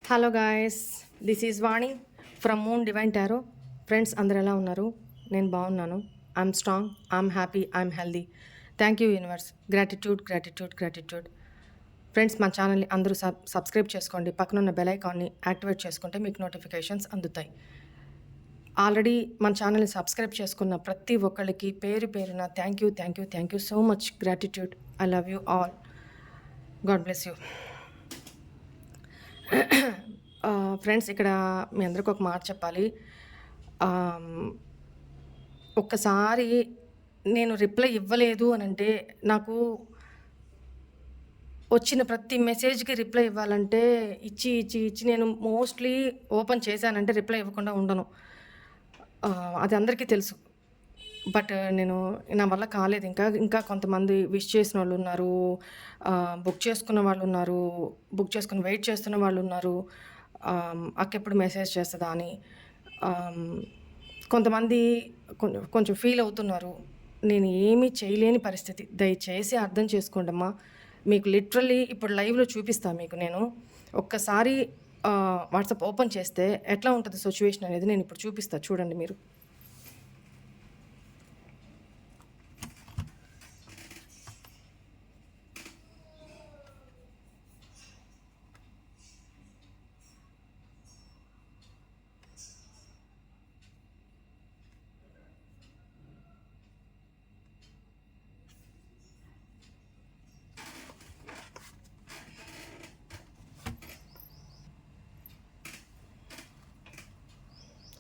Hello guys, this is Vani from moon divine tarot. Friends అందరు ఎలా ఉన్నారు? నేను బాగున్నాను. I'm strong, I'm happy, I'm healthy. Thank you universe. Gratitude gratitude gratitude. Friends, మా ఛానల్ని అందరూ సబ్స్క్రైబ్ చేసుకోండి. పక్కనున్న బెల్ ఐకాన్ని యాక్టివేట్ చేసుకుంటే మీకు నోటిఫికేషన్స్ అందుతాయి. ఆల్రెడీ మన ఛానల్ని సబ్స్క్రైబ్ చేసుకున్న ప్రతి ఒక్కళ్ళకి పేరు పేరున thank you thank you thank you so much. Gratitude. I love you all. God bless you. Friends, ఇక్కడ మీ అందరికి ఒక మాట చెప్పాలి. ఒక్కసారి నేను రిప్లై ఇవ్వలేదు అని అంటే, నాకు వచ్చిన ప్రతి మెసేజ్కి రిప్లై ఇవ్వాలంటే ఇచ్చి ఇచ్చి ఇచ్చి నేను మోస్ట్లీ ఓపెన్ చేశానంటే రిప్లై ఇవ్వకుండా ఉండను. అది అందరికీ తెలుసు. బట్ నేను నా వల్ల కాలేదు. ఇంకా కొంతమంది విష్ చేసిన వాళ్ళు ఉన్నారు, బుక్ చేసుకున్న వాళ్ళు ఉన్నారు, బుక్ చేసుకుని వెయిట్ చేస్తున్న వాళ్ళు ఉన్నారు, అక్క ఎప్పుడు మెసేజ్ చేస్తుందా అని. కొంతమంది కొంచెం ఫీల్ అవుతున్నారు. నేను ఏమీ చేయలేని పరిస్థితి. దయచేసి అర్థం చేసుకోండి అమ్మా. మీకు లిటరల్లీ ఇప్పుడు లైవ్లో చూపిస్తాను మీకు. నేను ఒక్కసారి వాట్సాప్ ఓపెన్ చేస్తే ఎట్లా ఉంటుంది సిచ్యువేషన్ అనేది నేను ఇప్పుడు చూపిస్తాను. చూడండి మీరు.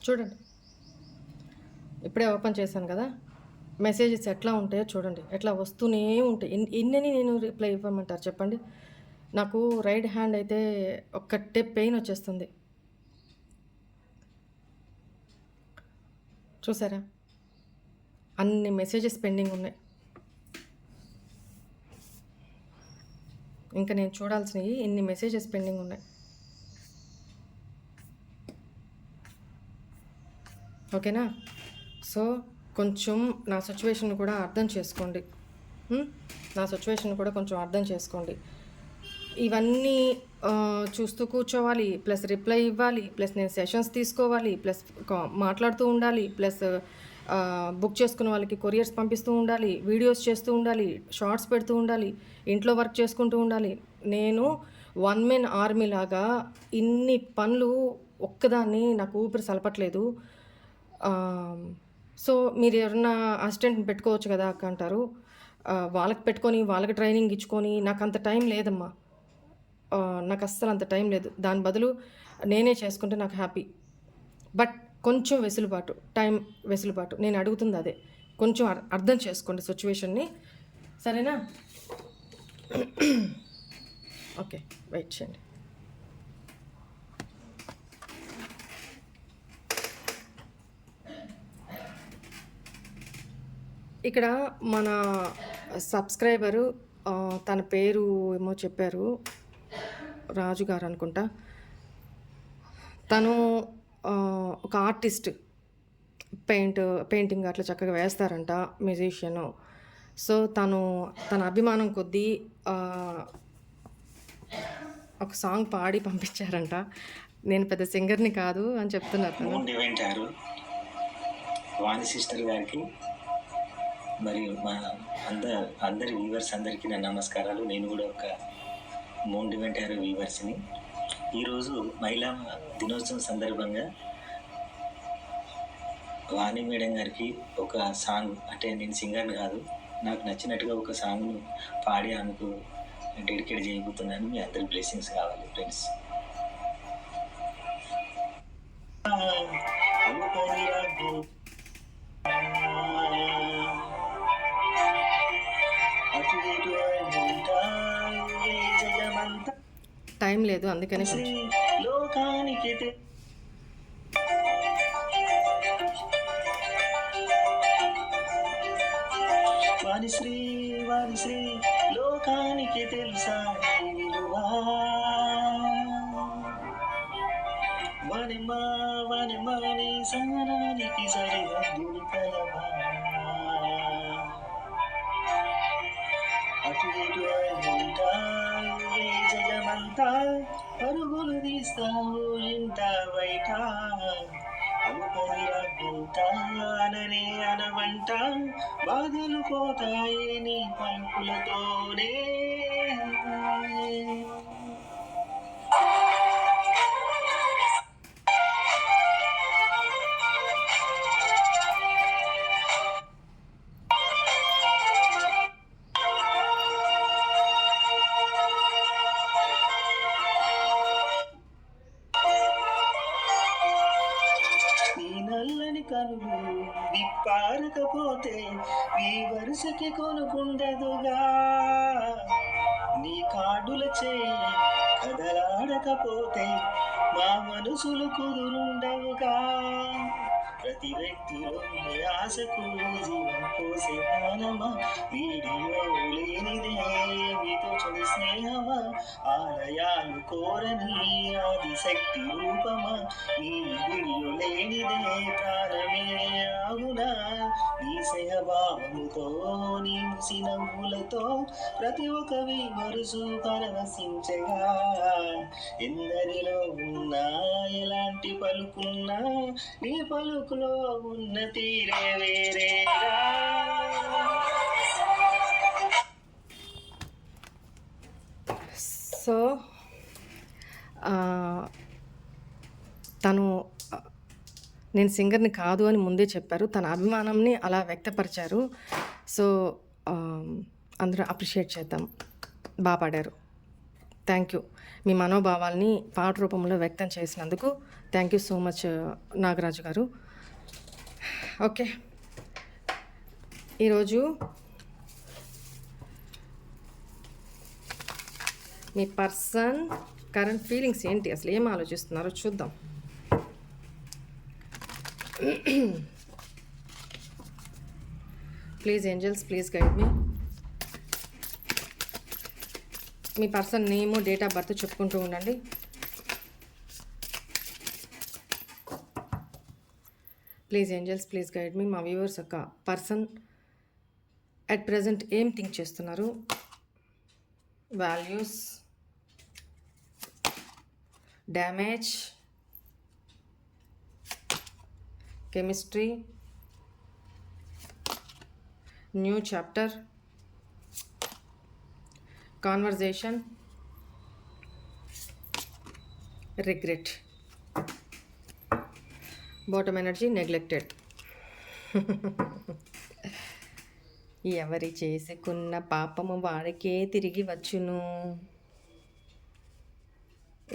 చూడండి, ఇప్పుడే ఓపెన్ చేశాను కదా. మెసేజెస్ ఎట్లా ఉంటాయో చూడండి. ఎట్లా వస్తూనే ఉంటాయి. ఎన్నని నేను రిప్లై ఇవ్వమంటారు చెప్పండి. నాకు రైట్ హ్యాండ్ అయితే ఒక్కటే పెయిన్ వచ్చేస్తుంది. చూసారా, అన్ని మెసేజెస్ పెండింగ్ ఉన్నాయి. ఇంకా నేను చూడాల్సినవి ఇన్ని మెసేజెస్ పెండింగ్ ఉన్నాయి. ఓకేనా? సో కొంచెం నా సిచ్యువేషన్ కూడా అర్థం చేసుకోండి. నా సిచ్యువేషన్ కూడా కొంచెం అర్థం చేసుకోండి. ఇవన్నీ చూస్తూ కూర్చోవాలి, ప్లస్ రిప్లై ఇవ్వాలి, ప్లస్ నేను సెషన్స్ తీసుకోవాలి, ప్లస్ మాట్లాడుతూ ఉండాలి, ప్లస్ బుక్ చేసుకున్న వాళ్ళకి కొరియర్స్ పంపిస్తూ ఉండాలి, వీడియోస్ చేస్తూ ఉండాలి, షార్ట్స్ పెడుతూ ఉండాలి, ఇంట్లో వర్క్ చేసుకుంటూ ఉండాలి. నేను వన్ మెన్ ఆర్మీ లాగా ఇన్ని పనులు ఒక్కదాన్ని నాకు ఊపిరి సలపట్లేదు. సో మీరు ఎవరన్నా అసిస్టెంట్ని పెట్టుకోవచ్చు కదా అక్క అంటారు. వాళ్ళకి పెట్టుకొని వాళ్ళకి ట్రైనింగ్ ఇచ్చుకొని నాకు అంత టైం లేదమ్మా. నాకు అస్సలు అంత టైం లేదు. దాని బదులు నేనే చేసుకుంటే నాకు హ్యాపీ. బట్ కొంచెం వెసులుబాటు నేను అడుగుతుంది అదే. కొంచెం అర్థం చేసుకోండి సిచ్యువేషన్ని, సరేనా? ఓకే, వెయిట్ చేయండి. ఇక్కడ మన సబ్స్క్రైబరు తన పేరు ఏమో చెప్పారు, రాజు గారు అనుకుంటా. తను ఒక ఆర్టిస్ట్, పెయింటింగ్ అట్లా చక్కగా వేస్తారంట, మ్యూజిషియను. సో తన అభిమానం కొద్దీ ఒక సాంగ్ పాడి పంపించారంట. నేను పెద్ద సింగర్ని కాదు అని చెప్తున్నారు. వాణి సిస్టర్ గారికి మరియు మా అందరి వ్యూవర్స్ అందరికీ నా నమస్కారాలు. నేను కూడా ఒక మూన్ డివైన్ టారో వ్యూవర్స్ని. ఈరోజు మహిళా దినోత్సవం సందర్భంగా వాణి మేడం గారికి ఒక సాంగ్, అంటే నేను సింగర్ని కాదు, నాకు నచ్చినట్టుగా ఒక సాంగ్ను పాడి ఆమెకు డెడికేట్ చేయబోతున్నాను. మీ అందరి బ్లెస్సింగ్స్ కావాలి ఫ్రెండ్స్. టైం లేదు, అందుకని లోకానికి వాణిశ్రీ లోకానికి తెలుసా వనిమాని సహనానికి సరిహద్దులు కలవా. అటు ఇటు జగమంతా పరుగులు తీసి చేస్తావు ఇంట బయట అనుకరిరగుతాననే అనవంట బాధలు పోతాయి నీ పలుకులతోనే ఈ నల్లని కనులు విప్పారకపోతే ఈ వరుసకి కొనుకుండదుగా నీ కాడుల చేయి కదలాడకపోతే మా మనసులు కుదురుండవుగా ప్రతి వ్యక్తిలో నీ ఆశకు జీవం పోసే ప్రాణమా వీడియో లేనిదే మీతో చెడు స్నేహమా ఆలయాలు కోరని ఆదిశక్తి రూపమా ఈ వీడియో లేనిదే ప్రాణమే ఆగునా నీ స్నేహభావముతో నీ ముసి నవ్వులతో ప్రతి ఒక్కవి వరుసు పరవశించగా ఎందరిలో ఉన్నా ఎలాంటి పలుకున్నా నీ పలుకులో ఉన్న తీరే వేరేగా సో తను నేను సింగర్ని కాదు అని ముందే చెప్పారు. తన అభిమానంని అలా వ్యక్తపరిచారు. సో అందరూ అప్రిషియేట్ చేద్దాం. బాగా పాడారు. Thank you. మీ మనోభావాల్ని పాట రూపంలో వ్యక్తం చేసినందుకు thank you so much Nagaraju గారు. ఓకే, ఈరోజు మీ పర్సన్ కరెంట్ ఫీలింగ్స్ ఏంటి, అసలు ఏం ఆలోచిస్తున్నారో చూద్దాం. Please angels, please guide me. Me person name, date of birth చెప్పుకుంటూ ఉండండి. ప్లీజ్ ఏంజల్స్, ప్లీజ్ గైడ్ మీ. మా వ్యూవర్స్ యొక్క పర్సన్ అట్ ప్రజెంట్ ఏం థింక్ చేస్తున్నారు, values, damage, chemistry, new chapter, conversation, regret, bottom energy, neglected. ఎవరి చేసుకున్న పాపము వారికే తిరిగి వచ్చును.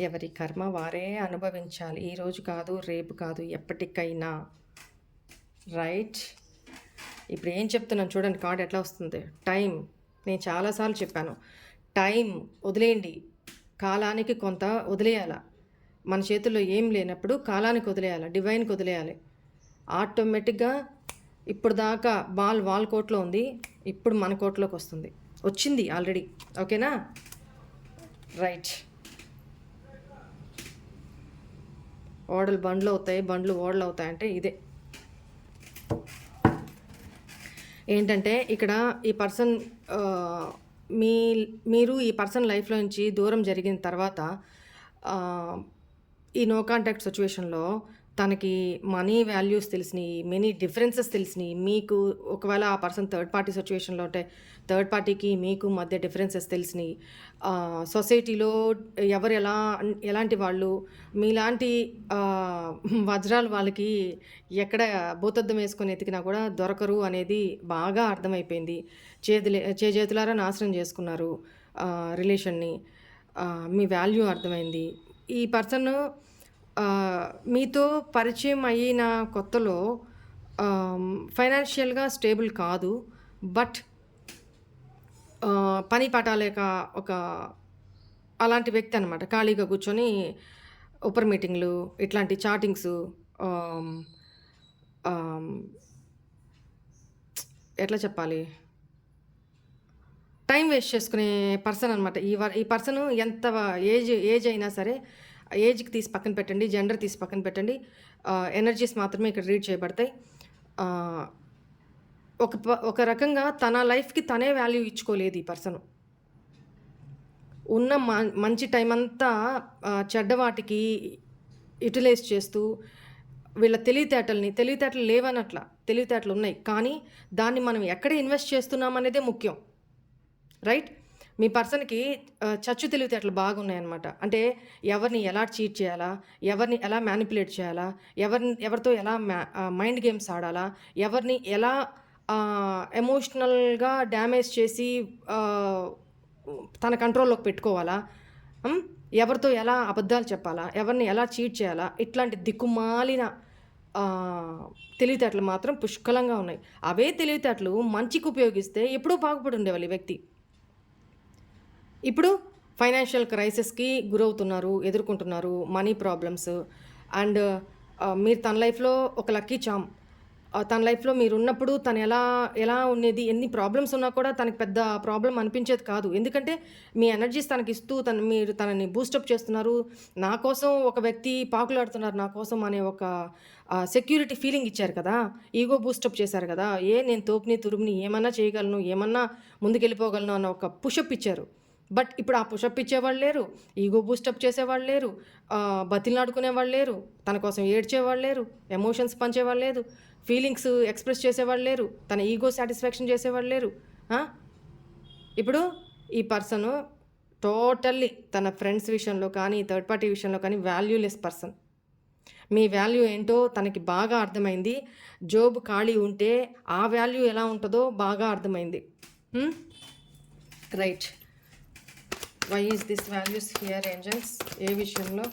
ఎవరి కర్మ వారే అనుభవించాలి. ఈరోజు కాదు, రేపు కాదు, ఎప్పటికైనా. రైట్. ఇప్పుడు ఏం చెప్తున్నాను చూడండి, కార్డ్ ఎట్లా వస్తుంది. టైం. నేను చాలాసార్లు చెప్పాను, టైం వదిలేయండి. కాలానికి కొంత వదిలేయాల. మన చేతుల్లో ఏం లేనప్పుడు కాలానికి వదిలేయాలి, డివైన్కి వదిలేయాలి. ఆటోమేటిక్గా ఇప్పుడు దాకా బాల్ వాళ్ళ కోట్లో ఉంది, ఇప్పుడు మన కోట్లోకి వస్తుంది. వచ్చింది ఆల్రెడీ. ఓకేనా? రైట్. ఓడలు బండ్లు అవుతాయి, బండ్లు ఓడలు అవుతాయంటే ఇదే. ఏంటంటే ఇక్కడ ఈ పర్సన్ మీరు ఈ పర్సన్ లైఫ్లో నుంచి దూరం జరిగిన తర్వాత ఈ నో కాంటాక్ట్ సిచ్యువేషన్లో తనకి మనీ వాల్యూస్ తెలిసినాయి, మెనీ డిఫరెన్సెస్ తెలిసినాయి. మీకు ఒకవేళ ఆ పర్సన్ థర్డ్ పార్టీ సిచ్యువేషన్లో ఉంటే థర్డ్ పార్టీకి మీకు మధ్య డిఫరెన్సెస్ తెలిసినాయి. సొసైటీలో ఎవరు ఎలాంటి వాళ్ళు, మీలాంటి వజ్రాలు వాళ్ళకి ఎక్కడ భూతద్దం వేసుకొని ఎతికినా కూడా దొరకరు అనేది బాగా అర్థమైపోయింది. చేతులారా నాశనం చేసుకున్నారు రిలేషన్ని. మీ వాల్యూ అర్థమైంది. ఈ పర్సన్ మీతో పరిచయం అయిన కొత్తలో ఫైనాన్షియల్గా స్టేబుల్ కాదు, బట్ పని పాట లేక ఒక అలాంటి వ్యక్తి అనమాట. ఖాళీగా కూర్చొని ఉపర్ మీటింగ్లు, ఇట్లాంటి చాటింగ్స్, ఎట్లా చెప్పాలి, టైం వేస్ట్ చేసుకునే పర్సన్ అనమాట. ఈ పర్సన్ ఎంత ఏజ్ అయినా సరే, ఏజ్కి తీసి పక్కన పెట్టండి, జెండర్ తీసి పక్కన పెట్టండి, ఎనర్జీస్ మాత్రమే ఇక్కడ రీడ్ చేయబడతాయి. ఒక రకంగా తన లైఫ్కి తనే వాల్యూ ఇచ్చుకోలేదు ఈ పర్సన్. ఉన్న మంచి టైం అంతా చెడ్డవాటికి యుటిలైజ్ చేస్తూ వీళ్ళ తెలివితేటలు లేవనట్ల, తెలివితేటలు ఉన్నాయి, కానీ దాన్ని మనం ఎక్కడ ఇన్వెస్ట్ చేస్తున్నాం అనేదే ముఖ్యం, రైట్? మీ పర్సన్కి చచ్చు తెలివితేటలు బాగున్నాయన్నమాట. అంటే ఎవరిని ఎలా చీట్ చేయాలా, ఎవరిని ఎలా మ్యానిపులేట్ చేయాలా, ఎవరితో ఎలా మైండ్ గేమ్స్ ఆడాలా, ఎవరిని ఎలా ఎమోషనల్గా డ్యామేజ్ చేసి తన కంట్రోల్లోకి పెట్టుకోవాలా, ఎవరితో ఎలా అబద్ధాలు చెప్పాలా, ఎవరిని ఎలా చీట్ చేయాలా, ఇట్లాంటి దిక్కుమాలిన తెలివితేటలు మాత్రం పుష్కలంగా ఉన్నాయి. అవే తెలివితేటలు మంచికి ఉపయోగిస్తే ఎప్పుడూ బాగుపడి ఉండేవాళ్ళు ఈ వ్యక్తి. ఇప్పుడు ఫైనాన్షియల్ క్రైసిస్కి గురవుతున్నారు, ఎదుర్కొంటున్నారు, మనీ ప్రాబ్లమ్స్, అండ్ మీరు తన లైఫ్లో ఒక లక్కీ చామ్. తన లైఫ్లో మీరు ఉన్నప్పుడు తను ఎలా ఉండేది, ఎన్ని ప్రాబ్లమ్స్ ఉన్నా కూడా తనకి పెద్ద ప్రాబ్లం అనిపించేది కాదు. ఎందుకంటే మీ ఎనర్జీస్ తనకి ఇస్తూ మీరు తనని బూస్టప్ చేస్తున్నారు. నా కోసం ఒక వ్యక్తి పాకులాడుతున్నారు నా కోసం అనే ఒక సెక్యూరిటీ ఫీలింగ్ ఇచ్చారు కదా, ఈగో బూస్టప్ చేశారు కదా, నేను తోపుని తురుముని ఏమన్నా చేయగలను, ఏమన్నా ముందుకెళ్ళిపోగలను అన్న ఒక పుషప్ ఇచ్చారు. బట్ ఇప్పుడు ఆ పుషప్ ఇచ్చేవాళ్ళు లేరు, ఈగో బూస్టప్ చేసేవాళ్ళు లేరు, బతిలాడుకునేవాళ్ళు లేరు, తన కోసం ఏడ్చేవాళ్ళు లేరు, ఎమోషన్స్ పంచేవాళ్ళు లేదు, ఫీలింగ్స్ ఎక్స్ప్రెస్ చేసేవాళ్ళు లేరు, తన ఈగో సాటిస్ఫాక్షన్ చేసేవాళ్ళు లేరు. ఇప్పుడు ఈ పర్సను టోటల్లీ తన ఫ్రెండ్స్ విషయంలో కానీ థర్డ్ పార్టీ విషయంలో కానీ వాల్యూలెస్ పర్సన్. మీ వాల్యూ ఏంటో తనకి బాగా అర్థమైంది. జోబ్ ఖాళీ ఉంటే ఆ వాల్యూ ఎలా ఉంటుందో బాగా అర్థమైంది, right? Why is this values here angels? ఏ విషయంలో?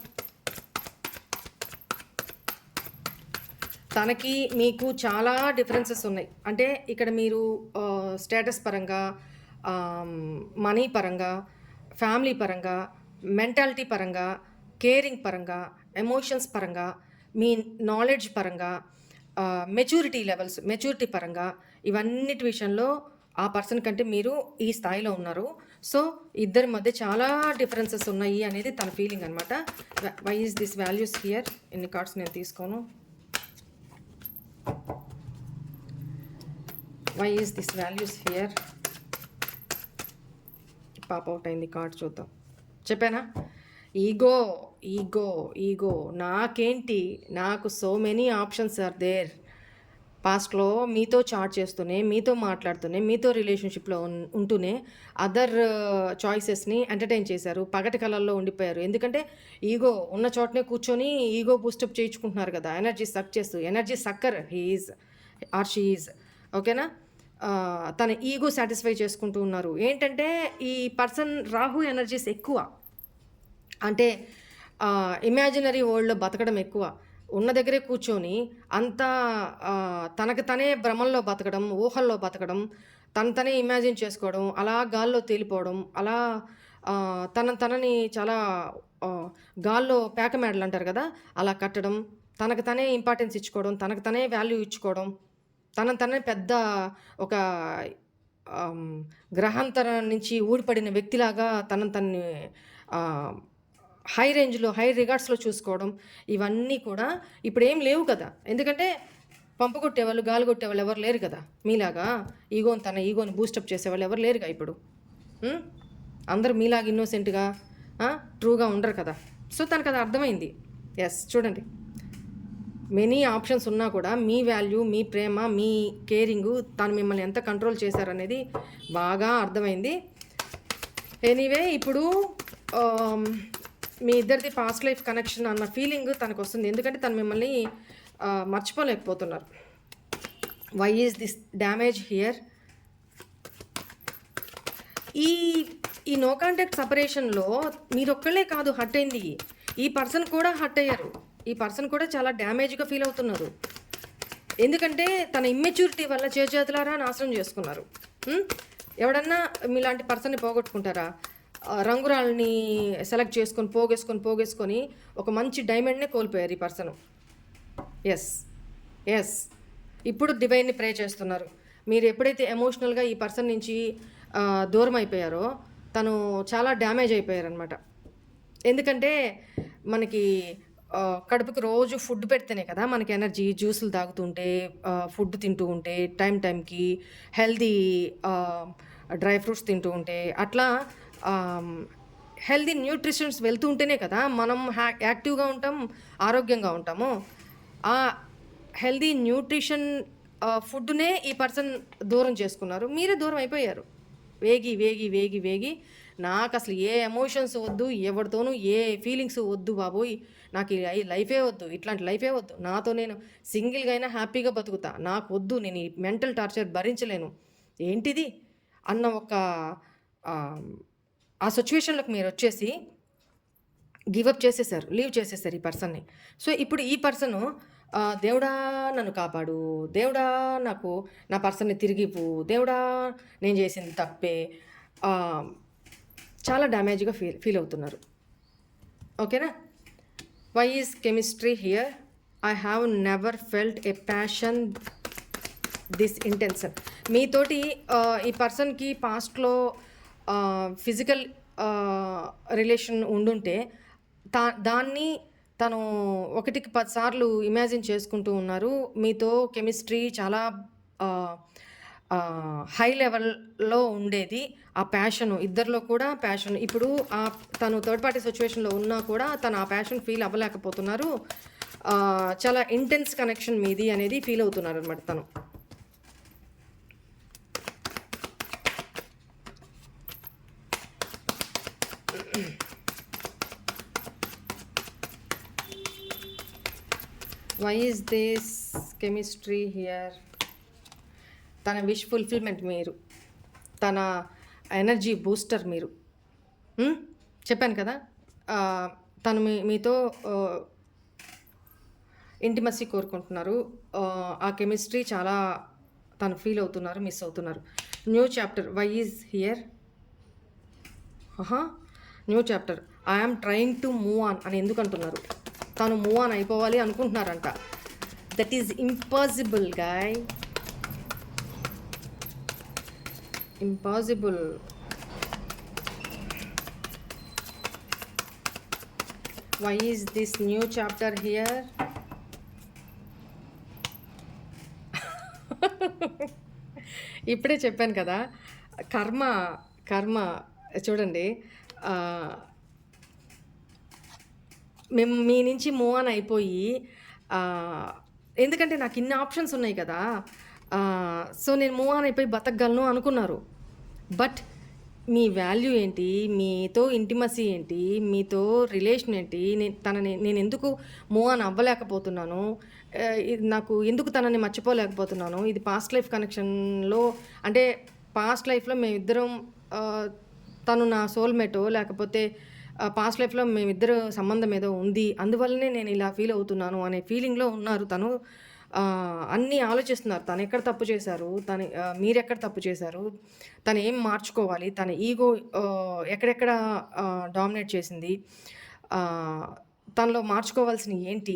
తనకి మీకు చాలా డిఫరెన్సెస్ ఉన్నాయి. అంటే ఇక్కడ మీరు స్టేటస్ పరంగా, మనీ పరంగా, ఫ్యామిలీ పరంగా, మెంటాలిటీ పరంగా, కేరింగ్ పరంగా, ఎమోషన్స్ పరంగా, మీ నాలెడ్జ్ పరంగా, మెచ్యూరిటీ పరంగా, ఇవన్నిటి విషయంలో ఆ పర్సన్ కంటే మీరు ఈ స్థాయిలో ఉన్నారు. సో ఇద్దరి మధ్య చాలా డిఫరెన్సెస్ ఉన్నాయి అనేది తన ఫీలింగ్ అనమాట. Why is this values here? ఎన్ని కార్డ్స్ నేను తీసుకోను. వై ఈజ్ దిస్ వాల్యూస్ హియర్? పాప్ అవుట్ అయింది కార్డ్, చూద్దాం. చెప్పానా? ఈగో ఈగో ఈగో నాకేంటి, నాకు so many options are there. పాస్ట్లో మీతో చాట్ చేస్తూనే, మీతో మాట్లాడుతూనే, మీతో రిలేషన్షిప్లో ఉంటూనే అదర్ చాయిసెస్ని ఎంటర్టైన్ చేశారు, పగటి కళల్లో ఉండిపోయారు. ఎందుకంటే ఈగో ఉన్న చోటనే కూర్చొని ఈగో బూస్టప్ చేయించుకుంటున్నారు కదా, ఎనర్జీ సక్ చేస్తూ. Energy sucker he is or she is, ఓకేనా? తన ఈగో సాటిస్ఫై చేసుకుంటూ ఉన్నారు. ఏంటంటే ఈ పర్సన్ రాహు ఎనర్జీస్ ఎక్కువ, అంటే ఇమాజినరీ వరల్డ్లో బతకడం ఎక్కువ. ఉన్న దగ్గరే కూర్చొని అంతా తనకు తనే భ్రమంలో బతకడం, ఊహల్లో బతకడం, తనని ఇమాజిన్ చేసుకోవడం, అలా గాల్లో తేలిపోవడం, అలా తనని చాలా గాల్లో పేకమేడలు అంటారు కదా, అలా కట్టడం, తనకు తనే ఇంపార్టెన్స్ ఇచ్చుకోవడం, తనకు తనే వాల్యూ ఇచ్చుకోవడం, తనే పెద్ద ఒక గ్రహాంతరం నుంచి ఊడిపడిన వ్యక్తిలాగా తనని హై రేంజ్లో, హై రిగార్డ్స్లో చూసుకోవడం, ఇవన్నీ కూడా ఇప్పుడు ఏం లేవు కదా. ఎందుకంటే పంపు కొట్టేవాళ్ళు, గాలి కొట్టేవాళ్ళు ఎవరు లేరు కదా మీలాగా. తన ఈగోని బూస్టప్ చేసేవాళ్ళు ఎవరు లేరుగా ఇప్పుడు. అందరూ మీలాగా ఇన్నోసెంట్గా, ట్రూగా ఉండరు కదా. సో తనకు అది అర్థమైంది. ఎస్, చూడండి, మెనీ ఆప్షన్స్ ఉన్నా కూడా మీ వాల్యూ, మీ ప్రేమ, మీ కేరింగు, తను మిమ్మల్ని ఎంత కంట్రోల్ చేశారనేది బాగా అర్థమైంది. ఎనీవే, ఇప్పుడు మీ ఇద్దరిది పాస్ట్ లైఫ్ కనెక్షన్ అన్న ఫీలింగ్ తనకు వస్తుంది. ఎందుకంటే తను మిమ్మల్ని మర్చిపోలేకపోతున్నారు. Why is this damage here? ఈ నో కాంటాక్ట్ సపరేషన్లో మీరు ఒక్కళ్ళే కాదు హర్ట్ అయింది, ఈ పర్సన్ కూడా హర్ట్ అయ్యారు. ఈ పర్సన్ కూడా చాలా డ్యామేజ్గా ఫీల్ అవుతున్నారు. ఎందుకంటే తన ఇమ్మెచ్యూరిటీ వల్ల చేతులారా నాశనం చేసుకున్నారు. ఎవడన్నా మీలాంటి పర్సన్ని పోగొట్టుకుంటారా? రంగురాళ్ళని సెలెక్ట్ చేసుకొని పోగేసుకొని ఒక మంచి డైమండ్నే కోల్పోయారు ఈ పర్సన్. ఎస్, ఇప్పుడు డివైన్ని ప్రే చేస్తున్నారు. మీరు ఎప్పుడైతే ఎమోషనల్గా ఈ పర్సన్ నుంచి దూరం అయిపోయారో తను చాలా డ్యామేజ్ అయిపోయారనమాట. ఎందుకంటే మనకి కడుపుకి రోజు ఫుడ్ పెడితేనే కదా మనకి ఎనర్జీ. జ్యూసులు తాగుతుంటే, ఫుడ్ తింటూ ఉంటే, టైంకి హెల్దీ డ్రై ఫ్రూట్స్ తింటూ ఉంటే, అట్లా హెల్దీ న్యూట్రిషన్స్ వెళ్తూ ఉంటేనే కదా మనం యాక్టివ్గా ఉంటాం, ఆరోగ్యంగా ఉంటాము. ఆ హెల్దీ న్యూట్రిషన్ ఫుడ్నే ఈ పర్సన్ దూరం చేసుకున్నారు, మీరే దూరం అయిపోయారు. వేగి వేగి వేగి వేగి నాకు అసలు ఏ ఎమోషన్స్ వద్దు, ఎవరితోనూ ఏ ఫీలింగ్స్ వద్దు బాబోయ్, నాకు ఈ లైఫే వద్దు, ఇట్లాంటి లైఫే వద్దు, నాతో నేను సింగిల్గా అయినా హ్యాపీగా బతుకుతా, నాకు వద్దు, నేను ఈ మెంటల్ టార్చర్ భరించలేను, ఏంటిది అన్న ఒక ఆ, ఆ సిచ్యువేషన్లోకి మీరు వచ్చేసి గివప్ చేసేసారు, లీవ్ చేసేసారు ఈ పర్సన్ని. సో ఇప్పుడు ఈ పర్సను దేవుడా నన్ను కాపాడు, దేవుడా నాకు నా పర్సన్ని తిరిగి ఇవ్వు, దేవుడా నేను చేసింది తప్పే, ఆ, చాలా డ్యామేజ్గా ఫీల్ అవుతున్నారు. ఓకేనా? Why is chemistry here? I have never felt a passion this intention. మీతోటి ఈ పర్సన్కి పాస్ట్లో ఫిజికల్ రిలేషన్ ఉండుంటే దాన్ని తను 1కి 10 సార్లు ఇమాజిన్ చేసుకుంటూ ఉన్నారు. మీతో కెమిస్ట్రీ చాలా హై లెవెల్‌లో ఉండేది. ఆ ప్యాషను ఇద్దరిలో కూడా ప్యాషన్. ఇప్పుడు తను థర్డ్ పార్టీ సిచ్యువేషన్‌లో ఉన్నా కూడా తను ఆ ప్యాషన్ ఫీల్ అవ్వలేకపోతున్నారు. చాలా ఇంటెన్స్ కనెక్షన్ మీది అనేది ఫీల్ అవుతున్నారనమాట తను. Why is this chemistry here? తన విష్ ఫుల్ఫిల్మెంట్ మీరు, తన ఎనర్జీ బూస్టర్ మీరు. చెప్పాను కదా, తను మీతో ఇంటిమసీ కోరుకుంటున్నారు. ఆ కెమిస్ట్రీ చాలా తను ఫీల్ అవుతున్నారు, మిస్ అవుతున్నారు. New chapter. Why is here? New chapter. I am trying to move on అని ఎందుకు అంటున్నారు? తను మూవ్ ఆన్ అయిపోవాలి అనుకుంటున్నారంట. That is impossible guy, impossible. Why is this new chapter here? ఇప్పుడే చెప్పాను కదా, కర్మ కర్మ చూడండి. మేము మీ నుంచి మూవ్ ఆన్ అయిపోయి, ఎందుకంటే నాకు ఇన్ని ఆప్షన్స్ ఉన్నాయి కదా, సో నేను మూవ్ ఆన్ అయిపోయి బతకగలను అనుకున్నారు. బట్ మీ వాల్యూ ఏంటి, మీతో ఇంటిమసీ ఏంటి, మీతో రిలేషన్ ఏంటి, నేను ఎందుకు మూవ్ ఆన్ అవ్వలేకపోతున్నాను, నాకు ఎందుకు తనని మర్చిపోలేకపోతున్నాను? ఇది పాస్ట్ లైఫ్ కనెక్షన్లో, అంటే పాస్ట్ లైఫ్లో మేమిద్దరం, తను నా సోల్మేటో లేకపోతే పాస్ట్ లైఫ్లో మేమిద్దరు సంబంధం ఏదో ఉంది, అందువల్లనే నేను ఇలా ఫీల్ అవుతున్నాను అనే ఫీలింగ్లో ఉన్నారు. తను అన్నీ ఆలోచిస్తున్నారు. తను ఎక్కడ తప్పు చేశారు, మీరెక్కడ తప్పు చేశారు, తను ఏం మార్చుకోవాలి, తన ఈగో ఎక్కడెక్కడ డామినేట్ చేసింది, తనలో మార్చుకోవాల్సినవి ఏంటి,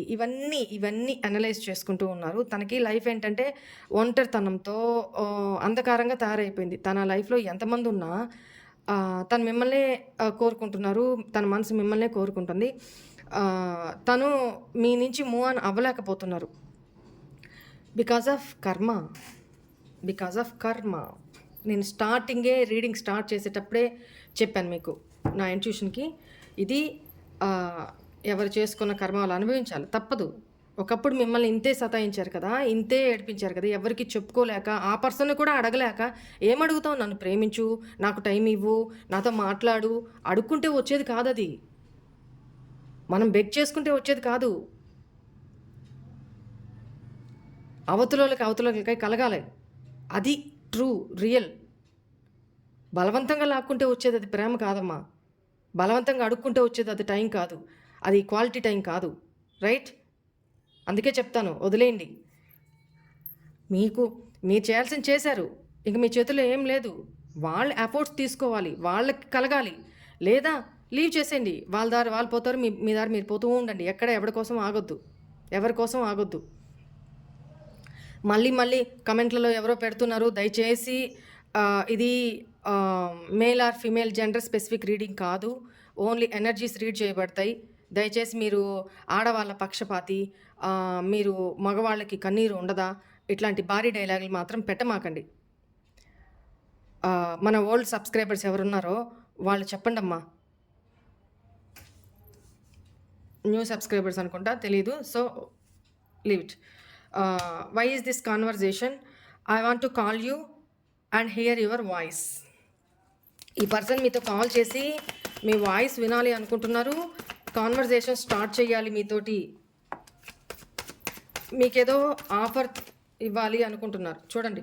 ఇవన్నీ అనలైజ్ చేసుకుంటూ ఉన్నారు. తనకి లైఫ్ ఏంటంటే ఒంటరితనంతో అంధకారంగా తయారైపోయింది. తన లైఫ్లో ఎంతమంది ఉన్నా తను మిమ్మల్నే కోరుకుంటున్నారు, తన మనసు మిమ్మల్నే కోరుకుంటుంది. తను మీ నుంచి మూవ్ ఆన్ అవ్వలేకపోతున్నారు బికాజ్ ఆఫ్ కర్మ. నేను స్టార్టింగే రీడింగ్ స్టార్ట్ చేసేటప్పుడే చెప్పాను మీకు, నా ఇంట్యూషన్కి, ఇది ఎవరు చేసుకున్న కర్మ వాళ్ళు అనుభవించాలి, తప్పదు. ఒకప్పుడు మిమ్మల్ని ఇంతే సతాయించారు కదా, ఇంతే ఏడిపించారు కదా, ఎవరికి చెప్పుకోలేక, ఆ పర్సన్ కూడా అడగలేక, ఏమడుగుతావు, నన్ను ప్రేమించు, నాకు టైం ఇవ్వు, నాతో మాట్లాడు, అడుక్కుంటే వచ్చేది కాదు అది. మనం బెగ్ చేసుకుంటే వచ్చేది కాదు. అవతలకి కలగాలి, అది ట్రూ రియల్. బలవంతంగా లాక్కుంటే వచ్చేది అది ప్రేమ కాదమ్మా. బలవంతంగా అడుక్కుంటే వచ్చేది అది టైం కాదు, అది క్వాలిటీ టైం కాదు. రైట్? అందుకే చెప్తాను, వదిలేయండి. మీరు చేయాల్సింది చేశారు, ఇంక మీ చేతిలో ఏం లేదు. వాళ్ళు ఎఫర్ట్స్ తీసుకోవాలి, వాళ్ళకి కలగాలి, లేదా లీవ్ చేసేయండి. వాళ్ళ దారి వాళ్ళు పోతారు, మీ దారి మీరు పోతూ ఉండండి. ఎవరి కోసం ఆగొద్దు. మళ్ళీ కమెంట్లలో ఎవరో పెడుతున్నారు, దయచేసి ఇది male or female gender specific reading కాదు, ఓన్లీ ఎనర్జీస్ రీడ్ చేయబడతాయి. దయచేసి మీరు ఆడవాళ్ళ పక్షపాతి, మీరు మగవాళ్ళకి కన్నీరు ఉండదా, ఇట్లాంటి భారీ డైలాగులు మాత్రం పెట్టమాకండి. మన ఓల్డ్ సబ్స్క్రైబర్స్ ఎవరున్నారో వాళ్ళు చెప్పండి అమ్మా, న్యూ సబ్స్క్రైబర్స్ అనుకుంటా, తెలీదు. So leave it. Why is this conversation? I want to call you and hear your voice. ఈ పర్సన్ మీతో కాల్ చేసి మీ వాయిస్ వినాలి అనుకుంటున్నారు, కాన్వర్జేషన్ స్టార్ట్ చేయాలి మీతోటి, మీకేదో ఆఫర్ ఇవ్వాలి అనుకుంటున్నారు. చూడండి,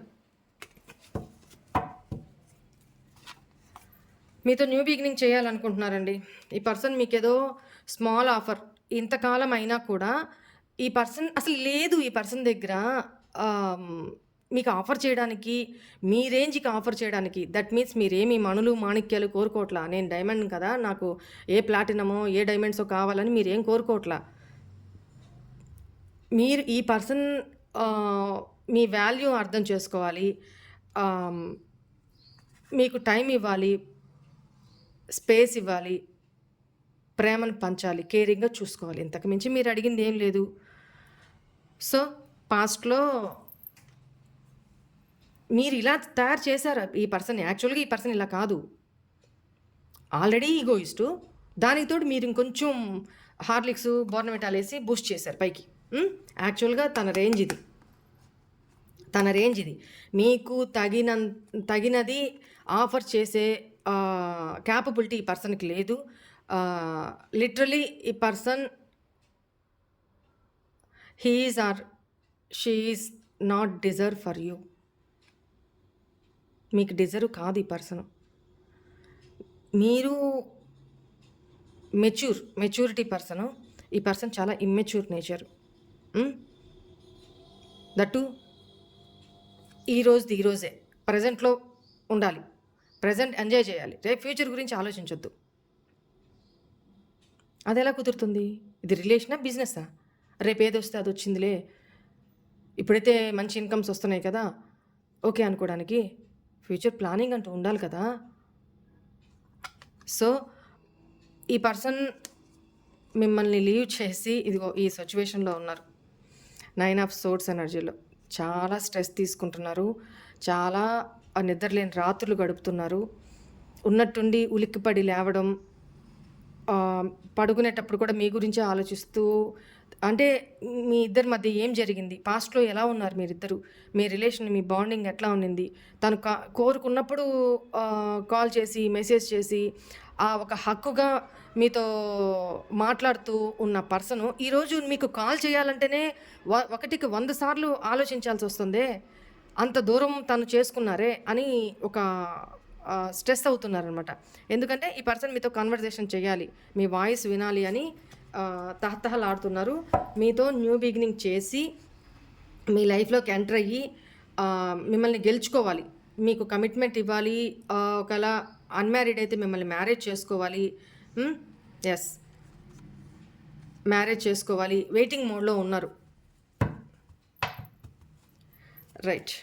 మీతో న్యూ బిగినింగ్ చేయాలనుకుంటున్నారండి ఈ పర్సన్. మీకేదో స్మాల్ ఆఫర్, ఇంతకాలం అయినా కూడా ఈ పర్సన్ అసలు లేదు ఈ పర్సన్ దగ్గర మీకు ఆఫర్ చేయడానికి, మీ రేంజ్కి ఆఫర్ చేయడానికి. దట్ మీన్స్ మీరేమి మణులు మాణిక్యాలు కోరుకోవట్లా. నేను డైమండ్ కదా, నాకు ఏ ప్లాటినమో ఏ డైమండ్సో కావాలని మీరేం కోరుకోవట్లా. మీరు ఈ పర్సన్ మీ వాల్యూ అర్థం చేసుకోవాలి, మీకు టైం ఇవ్వాలి, స్పేస్ ఇవ్వాలి, ప్రేమను పంచాలి, కేరింగ్గా చూసుకోవాలి. ఇంతకు మించి మీరు అడిగింది ఏం లేదు. సో పాస్ట్లో మీరు ఇలా తయారు చేశారు ఈ పర్సన్. యాక్చువల్గా ఈ పర్సన్ ఇలా కాదు, ఆల్రెడీ ఈగోయిస్టు. దానికి తోడు మీరు ఇంకొంచెం హార్లిక్స్ బోర్నవిటాలు వేసి బూస్ట్ చేశారు పైకి. యాక్చువల్గా తన రేంజ్ ఇది. మీకు తగినది ఆఫర్ చేసే క్యాపబిలిటీ ఈ పర్సన్కి లేదు. లిటరలీ ఈ person he is or she is not deserve for you. మీకు డిజర్వ్ కాదు ఈ పర్సన్. మీరు మెచ్యూరిటీ పర్సను, ఈ పర్సన్ చాలా ఇమ్మెచ్యూర్ నేచర్. దట్టు ఈరోజే ప్రజెంట్లో ఉండాలి, ప్రజెంట్ ఎంజాయ్ చేయాలి, రేపు ఫ్యూచర్ గురించి ఆలోచించొద్దు. అది ఎలా కుదురుతుంది? ఇది రిలేషనా, బిజినెస్సా? రేపు ఏది వస్తే అది వచ్చిందిలే, ఇప్పుడైతే మంచి ఇన్కమ్స్ వస్తున్నాయి కదా ఓకే అనుకోవడానికి. ఫ్యూచర్ ప్లానింగ్ అంటూ ఉండాలి కదా. సో ఈ పర్సన్ మిమ్మల్ని లీవ్ చేసి ఇదిగో ఈ సిచ్యువేషన్లో ఉన్నారు. 9 ఆఫ్ సోర్డ్స్ ఎనర్జీలో చాలా స్ట్రెస్ తీసుకుంటున్నారు, చాలా నిద్రలేని రాత్రులు గడుపుతున్నారు. ఉన్నట్టుండి ఉలిక్కిపడి లేవడం, పడుకునేటప్పుడు కూడా మీ గురించే ఆలోచిస్తూ, అంటే మీ ఇద్దరి మధ్య ఏం జరిగింది, పాస్ట్లో ఎలా ఉన్నారు మీరిద్దరు, మీ రిలేషన్, మీ బాండింగ్ ఎట్లా ఉన్నింది, తను కోరుకున్నప్పుడు కాల్ చేసి మెసేజ్ చేసి ఒక హక్కుగా మీతో మాట్లాడుతూ ఉన్న పర్సను ఈరోజు మీకు కాల్ చేయాలంటేనే 1కి 100 సార్లు ఆలోచించాల్సి వస్తుంది. అంత దూరం తను చేసుకున్నారే అని ఒక స్ట్రెస్ అవుతున్నారనమాట. ఎందుకంటే ఈ పర్సన్ మీతో కన్వర్జేషన్ చేయాలి, మీ వాయిస్ వినాలి అని తహతహలాడుతున్నారు. మీతో న్యూ బిగినింగ్ చేసి మీ లైఫ్లోకి ఎంటర్ అయ్యి మిమ్మల్ని గెలుచుకోవాలి, మీకు కమిట్మెంట్ ఇవ్వాలి. ఒకవేళ అన్మ్యారీడ్ అయితే మిమ్మల్ని మ్యారేజ్ చేసుకోవాలి. ఎస్, మ్యారేజ్ చేసుకోవాలి, వెయిటింగ్ మోడ్లో ఉన్నారు. Right.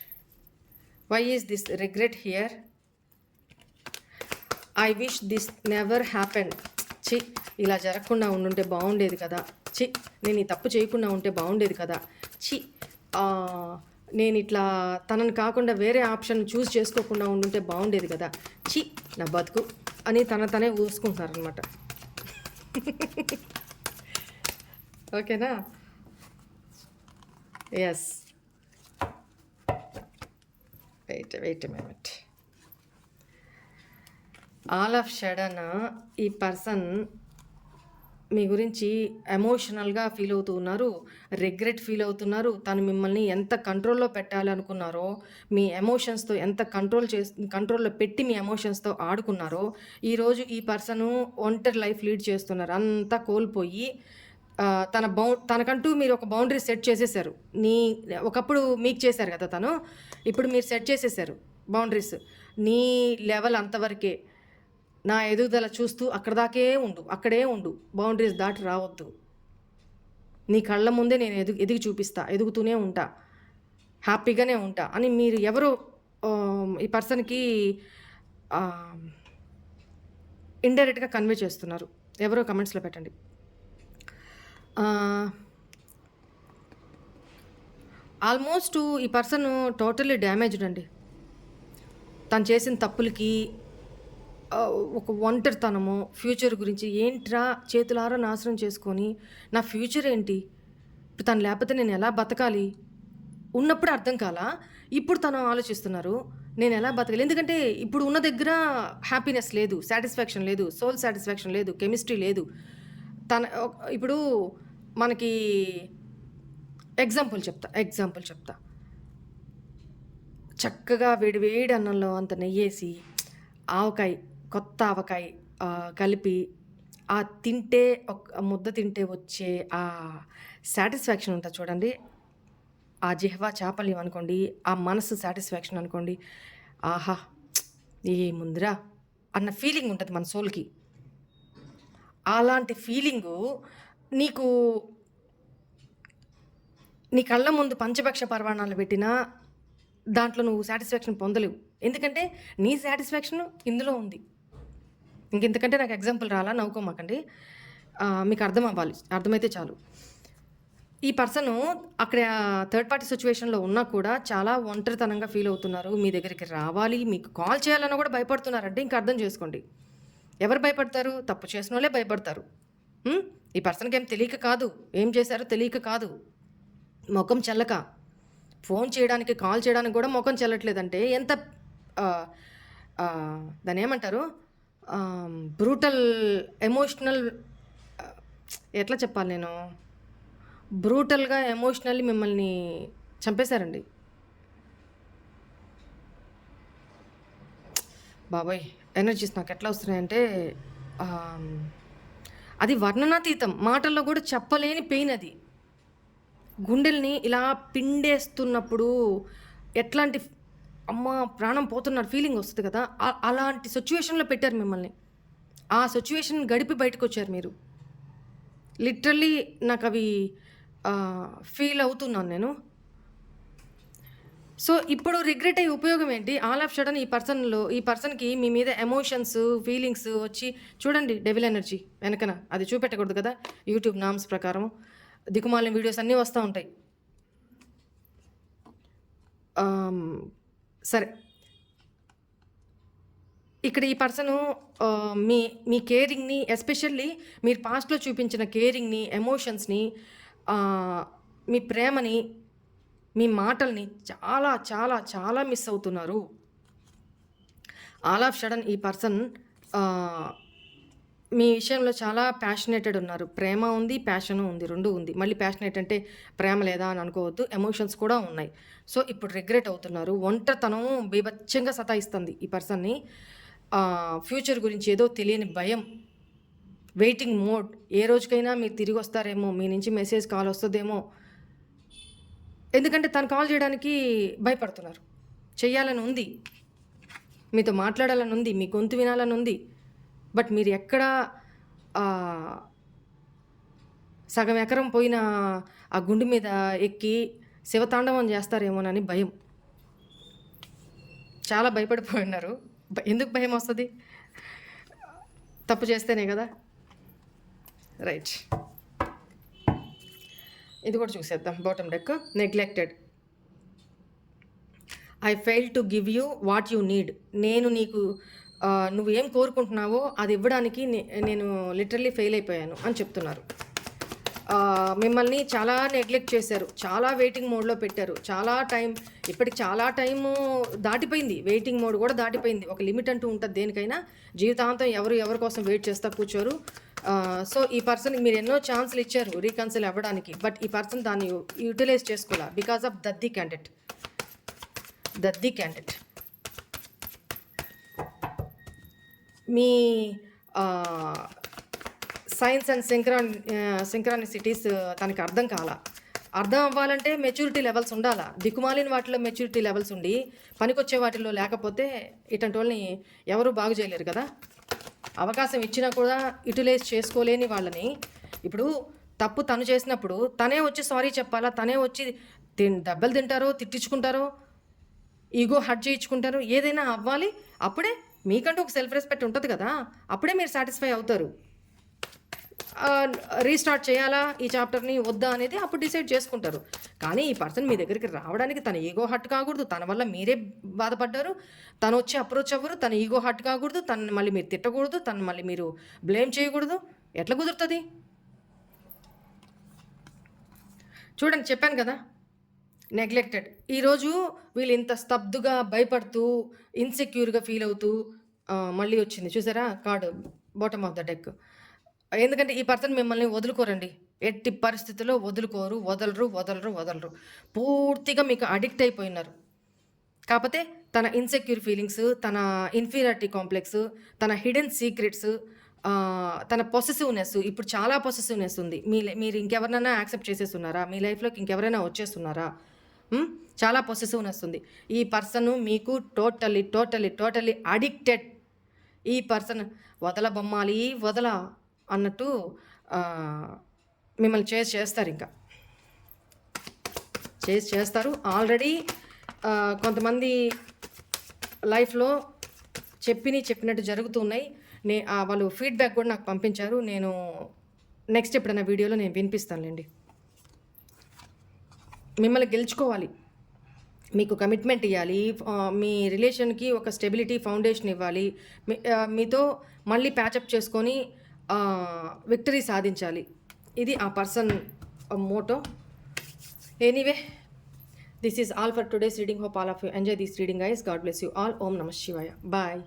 Why is this regret here? I wish this never happen. చి, ఇలా జరగకుండా ఉండుంటే బాగుండేది కదా. చి, నేను ఈ తప్పు చేయకుండా ఉంటే బాగుండేది కదా. చి, నేను ఇట్లా తనని కాకుండా వేరే ఆప్షన్ చూస్ చేసుకోకుండా ఉండుంటే బాగుండేది కదా. చి, నా బతుకు అని తనే ఊసుకుంటున్నారనమాట. ఓకేనా? Yes. Wait minute. All of sudden ఈ పర్సన్ మీ గురించి ఎమోషనల్గా ఫీల్ అవుతూ ఉన్నారు, రిగ్రెట్ ఫీల్ అవుతున్నారు. తను మిమ్మల్ని ఎంత కంట్రోల్లో పెట్టాలనుకున్నారో, మీ ఎమోషన్స్తో ఎంత కంట్రోల్లో పెట్టి మీ ఎమోషన్స్తో ఆడుకున్నారో, ఈరోజు ఈ పర్సను ఒంటరి లైఫ్ లీడ్ చేస్తున్నారు. అంతా కోల్పోయి తనకంటూ మీరు ఒక బౌండరీ సెట్ చేసేసారు. ఒకప్పుడు మీకు చేశారు కదా తను, ఇప్పుడు మీరు సెట్ చేసేసారు బౌండరీస్. నీ లెవెల్ అంతవరకే, నా ఎదుగుదల చూస్తూ అక్కడే ఉండు, బౌండరీస్ దాటి రావద్దు. నీ కళ్ళ ముందే నేను ఎదిగి చూపిస్తా, ఎదుగుతూనే ఉంటా, హ్యాపీగానే ఉంటా అని మీరు ఎవరో ఈ పర్సన్కి ఇండైరెక్ట్గా కన్వే చేస్తున్నారు. ఎవరో కమెంట్స్లో పెట్టండి. ఆల్మోస్ట్ ఈ పర్సన్ టోటల్లీ డ్యామేజ్డ్ అండి. తను చేసిన తప్పులకి ఒక ఒంటరితనము, ఫ్యూచర్ గురించి ఏంట్రా చేతులారా నాశనం చేసుకొని నా ఫ్యూచర్ ఏంటి? ఇప్పుడు తను లేకపోతే నేను ఎలా బతకాలి? ఉన్నప్పుడు అర్థం కాలా. ఇప్పుడు తను ఆలోచిస్తున్నారు. నేను ఎలా బతకాలి? ఎందుకంటే ఇప్పుడు ఉన్న దగ్గర హ్యాపీనెస్ లేదు, సాటిస్ఫాక్షన్ లేదు, సోల్ సాటిస్ఫాక్షన్ లేదు, కెమిస్ట్రీ లేదు. ఇప్పుడు మనకి ఎగ్జాంపుల్ చెప్తా. చక్కగా వేడి అన్నంలో అంత నెయ్యేసి ఆవకాయ, కొత్త ఆవకాయ కలిపి తింటే ఒక ముద్ద తింటే వచ్చే ఆ సాటిస్ఫాక్షన్ ఉంటుంది చూడండి. ఆ జిహ్వ చాపల్యం అనుకోండి, ఆ మనసు సాటిస్ఫాక్షన్ అనుకోండి. ఆహా! ఏముందిరా అన్న ఫీలింగ్ ఉంటుంది మన సోల్‌కి. అలాంటి ఫీలింగు నీకు నీ కళ్ళ ముందు పంచభక్ష పరమాన్నాలు పెట్టినా దాంట్లో నువ్వు సాటిస్ఫాక్షన్ పొందలేవు. ఎందుకంటే నీ సాటిస్ఫాక్షన్ ఇందులో ఉంది. ఇంకెంతకంటే నాకు ఎగ్జాంపుల్ రాలా, నవ్వుకోమాకండి. మీకు అర్థం అవ్వాలి, అర్థమైతే చాలు. ఈ పర్సను అక్కడ థర్డ్ పార్టీ సిచ్యువేషన్లో ఉన్నా కూడా చాలా ఒంటరితనంగా ఫీల్ అవుతున్నారు. మీ దగ్గరికి రావాలి, మీకు కాల్ చేయాలన్నా కూడా భయపడుతున్నారంటే ఇంక అర్థం చేసుకోండి. ఎవరు భయపడతారు? తప్పు చేసిన వాళ్ళే భయపడతారు. ఈ పర్సన్కి ఏం తెలియక కాదు, ఏం చేశారో తెలియక కాదు, ముఖం చెల్లక. ఫోన్ చేయడానికి, కాల్ చేయడానికి కూడా ముఖం చెల్లట్లేదంటే ఎంత దాన్ని ఏమంటారు, బ్రూటల్ ఎమోషనల్, ఎట్లా చెప్పాలి నేను, బ్రూటల్గా ఎమోషనల్లీ మిమ్మల్ని చంపేశారండి. బాబోయ్, ఎనర్జీస్ నాకు ఎట్లా వస్తున్నాయంటే అది వర్ణనాతీతం, మాటల్లో కూడా చెప్పలేని పెయిన్. అది గుండెల్ని ఇలా పిండేస్తున్నప్పుడు ఎట్లాంటి అమ్మ ప్రాణం పోతున్నారు ఫీలింగ్ వస్తుంది కదా, అలాంటి సిచ్యువేషన్లో పెట్టారు మిమ్మల్ని. ఆ సిచ్యువేషన్ గడిపి బయటకు వచ్చారు మీరు. లిటరల్లీ నాకు అవి ఫీల్ అవుతున్నాను నేను. సో ఇప్పుడు రిగ్రెట్ అయ్యే ఉపయోగం ఏంటి? ఆల్ ఆఫ్ సడన్ ఈ పర్సన్కి మీ మీద ఎమోషన్స్, ఫీలింగ్స్ వచ్చి చూడండి, డెవిల్ ఎనర్జీ వెనకన అది చూపెట్టకూడదు కదా. యూట్యూబ్ నామ్స్ ప్రకారం దిక్కుమాలిన వీడియోస్ అన్నీ వస్తూ ఉంటాయి. సరే, ఇక్కడ ఈ పర్సను మీ కేరింగ్ని, ఎస్పెషల్లీ మీరు పాస్ట్లో చూపించిన కేరింగ్ని, ఎమోషన్స్ని, మీ ప్రేమని, మీ మాటల్ని చాలా చాలా చాలా మిస్ అవుతున్నారు. ఆల్ ఆఫ్ సడన్ ఈ పర్సన్ మీ విషయంలో చాలా ప్యాషనేటెడ్ ఉన్నారు. ప్రేమ ఉంది, ప్యాషను ఉంది, రెండు ఉంది. మళ్ళీ ప్యాషనేట్ అంటే ప్రేమ లేదా అని అనుకోవద్దు, ఎమోషన్స్ కూడా ఉన్నాయి. సో ఇప్పుడు రిగ్రెట్ అవుతున్నారు. ఒంటరితనం బీభత్సంగా సతాయిస్తుంది ఈ పర్సన్ని. ఫ్యూచర్ గురించి ఏదో తెలియని భయం, వెయిటింగ్ మోడ్. ఏ రోజుకైనా మీరు తిరిగి వస్తారేమో, మీ నుంచి మెసేజ్, కాల్ వస్తుందేమో. ఎందుకంటే తను కాల్ చేయడానికి భయపడుతున్నారు. చెయ్యాలని ఉంది, మీతో మాట్లాడాలని ఉంది, మీ గొంతు వినాలని ఉంది. బట్ మీరు ఎక్కడ సగం ఎకరం పోయిన ఆ గుండు మీద ఎక్కి శివతాండవం చేస్తారేమోనని భయం. చాలా భయపడిపోయి ఉన్నారు. ఎందుకు భయం వస్తుంది? తప్పు చేస్తేనే కదా. రైట్, ఇది కూడా చూసేద్దాం. Bottom deck, neglected. I fail to give you what you need. నేను నీకు నువ్వు ఏం కోరుకుంటున్నావో అది ఇవ్వడానికి నేను లిటరల్లీ ఫెయిల్ అయిపోయాను అని చెప్తున్నారు. మిమ్మల్ని చాలా నెగ్లెక్ట్ చేశారు, చాలా వెయిటింగ్ మోడ్లో పెట్టారు. ఇప్పటికి చాలా టైము దాటిపోయింది, వెయిటింగ్ మోడ్ కూడా దాటిపోయింది. ఒక లిమిట్ అంటూ ఉంటుంది దేనికైనా. జీవితాంతం ఎవరి కోసం వెయిట్ చేస్తా కూర్చోరు. సో ఈ పర్సన్కి మీరు ఎన్నో ఛాన్సులు ఇచ్చారు రీకన్సిల్ అవ్వడానికి, బట్ ఈ పర్సన్ దాన్ని యూటిలైజ్ చేసుకోవాలా బికాస్ ఆఫ్ దద్దీ క్యాండిడేట్. మీ సైన్స్ అండ్ సింక్రానిసిటీస్ తనకి అర్థం అవ్వాలంటే మెచ్యూరిటీ లెవెల్స్ ఉండాలా. దిక్కుమాలిన వాటిలో మెచ్యూరిటీ లెవెల్స్ ఉండి పనికొచ్చే వాటిలో లేకపోతే ఇటువంటి వాళ్ళని ఎవరు బాగు చేయలేరు కదా. అవకాశం ఇచ్చినా కూడా యూటిలైజ్ చేసుకోలేని వాళ్ళని, ఇప్పుడు తప్పు తను చేసినప్పుడు తనే వచ్చి సారీ చెప్పాలా, తనే వచ్చి దెబ్బలు తింటారో, తిట్టించుకుంటారో, ఈగో హర్ట్ చేయించుకుంటారు, ఏదైనా అవ్వాలి. అప్పుడే మీకంటూ ఒక సెల్ఫ్ రెస్పెక్ట్ ఉంటుంది కదా, అప్పుడే మీరు సాటిస్ఫై అవుతారు. రీస్టార్ట్ చేయాలా ఈ చాప్టర్ని వద్దా అనేది అప్పుడు డిసైడ్ చేసుకుంటారు. కానీ ఈ పర్సన్ మీ దగ్గరికి రావడానికి తన ఈగో హర్ట్ కాకూడదు, తన వల్ల మీరే బాధపడ్డారు, తను వచ్చి అప్రోచ్ అవ్వరు, తన ఈగో హర్ట్ కాకూడదు, తనని మళ్ళీ మీరు తిట్టకూడదు, తను మళ్ళీ మీరు బ్లేమ్ చేయకూడదు. ఎట్లా కుదురుతుంది? చూడండి, చెప్పాను కదా, నెగ్లెక్టెడ్. ఈరోజు వీళ్ళు ఇంత స్తబ్దుగా భయపడుతూ ఇన్సెక్యూర్గా ఫీల్ అవుతూ మళ్ళీ వచ్చింది చూసారా card, bottom of the deck. ఎందుకంటే ఈ పర్సన్ మిమ్మల్ని వదులుకోరండి, ఎట్టి పరిస్థితుల్లో వదులుకోరు, వదలరు. పూర్తిగా మీకు అడిక్ట్ అయిపోయినారు. కాకపోతే తన ఇన్సెక్యూర్ ఫీలింగ్స్, తన ఇన్ఫీరియారిటీ కాంప్లెక్స్, తన హిడెన్ సీక్రెట్స్, తన పొసెసివ్నెస్, ఇప్పుడు చాలా పొసెసివ్నెస్ ఉంది. మీరు ఇంకెవరినైనా యాక్సెప్ట్ చేసేస్తున్నారా? మీ లైఫ్లోకి ఇంకెవరైనా వచ్చేస్తున్నారా? చాలా పొసెసివ్నెస్ ఉంది. ఈ పర్సన్ మీకు టోటలీ అడిక్టెడ్. ఈ పర్సన్ వదల అన్నట్టు మిమ్మల్ని చేస్తారు, ఇంకా చేస్తారు. ఆల్రెడీ కొంతమంది లైఫ్లో చెప్పినట్టు జరుగుతున్నాయి. వాళ్ళు ఫీడ్బ్యాక్ కూడా నాకు పంపించారు. నేను నెక్స్ట్ ఎప్పుడైనా వీడియోలో నేను వినిపిస్తానులేండి. మిమ్మల్ని గెలుచుకోవాలి, మీకు కమిట్మెంట్ ఇవ్వాలి, మీ రిలేషన్కి ఒక స్టెబిలిటీ ఫౌండేషన్ ఇవ్వాలి, మీతో మళ్ళీ ప్యాచప్ చేసుకొని విక్టరీ సాధించాలి. ఇది ఆ person motto. Anyway, this is all for today's reading. Hope all of you enjoy this reading guys. God bless you all. ఓం నమః శివాయ. బాయ్.